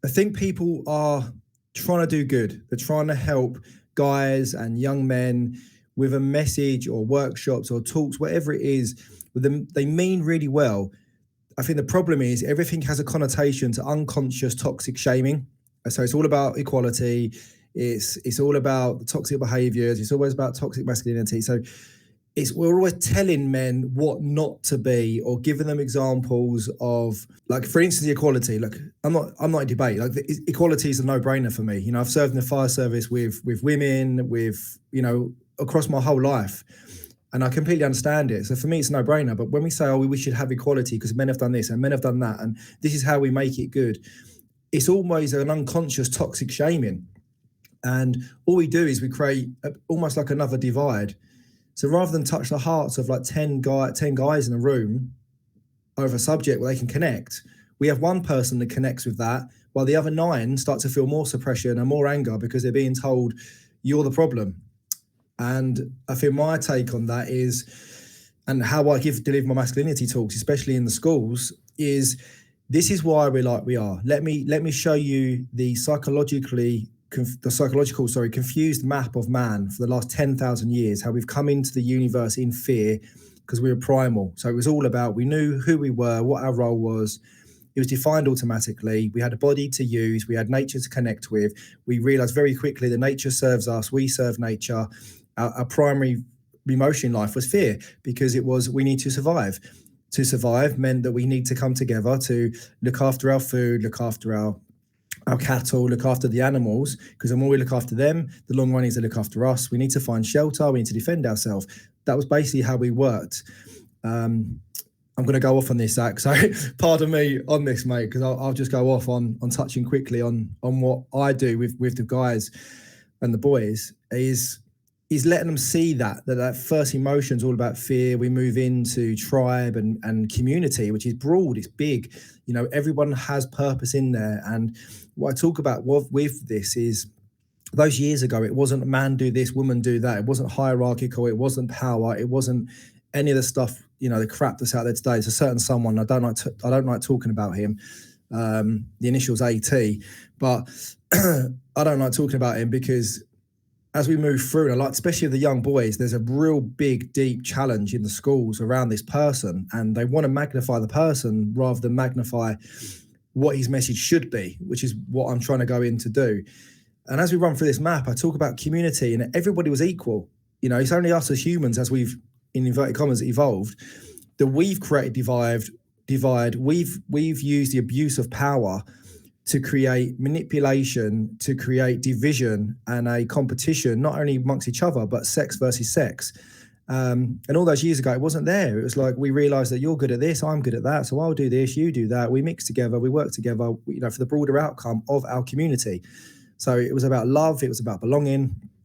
I think people are trying to do good. They're trying to help guys and young men with a message or workshops or talks, whatever it is. With them, they mean really well. I think the problem is everything has a connotation to unconscious toxic shaming. So it's all about equality. It's all about toxic behaviors. It's always about toxic masculinity. So we're always telling men what not to be or giving them examples of, like, for instance, equality. Like, I'm not in debate. Like, equality is a no-brainer for me. I've served in the fire service with women, with, across my whole life. And I completely understand it. So for me, it's a no-brainer. But when we say, oh, we should have equality because men have done this and men have done that, and this is how we make it good, it's always an unconscious toxic shaming. And all we do is we create almost like another divide. So rather than touch the hearts of like 10 guys in a room over a subject where they can connect, we have one person that connects with that, while the other 9 start to feel more suppression and more anger because they're being told you're the problem. And I think my take on that is, and how I deliver my masculinity talks, especially in the schools, is this is why we're like we are. Let me show you the psychological confused map of man for the last 10,000 years, how we've come into the universe in fear because we were primal. So it was all about, we knew who we were, what our role was. It was defined automatically. We had a body to use. We had nature to connect with. We realized very quickly that nature serves us. We serve nature. Our primary emotion in life was fear, because it was, we need to survive. To survive meant that we need to come together to look after our food, look after our cattle, look after the animals, because the more we look after them, the long run is to look after us. We need to find shelter. We need to defend ourselves. That was basically how we worked. I'm going to go off on this, Zach, so pardon me on this, mate, because I'll just go off on touching quickly on what I do with the guys and the boys is letting them see that first emotion is all about fear. We move into tribe and community, which is broad, it's big. Everyone has purpose in there. And what I talk about with this is, those years ago, it wasn't man do this, woman do that. It wasn't hierarchical. It wasn't power. It wasn't any of the stuff, the crap that's out there today. It's a certain someone. I don't like talking about him. The initials AT, but I don't like talking about him because as we move through, and especially the young boys, there's a real big, deep challenge in the schools around this person, and they want to magnify the person rather than magnify what his message should be, which is what I'm trying to go in to do. And as we run through this map, I talk about community, and everybody was equal. It's only us as humans, as we've, in inverted commas, evolved, that we've created divide. We've used the abuse of power to create manipulation, to create division and a competition, not only amongst each other, but sex versus sex. And all those years ago, it wasn't there. It was like, we realized that you're good at this, I'm good at that, so I'll do this, you do that. We mix together, we work together, for the broader outcome of our community. So it was about love, it was about belonging.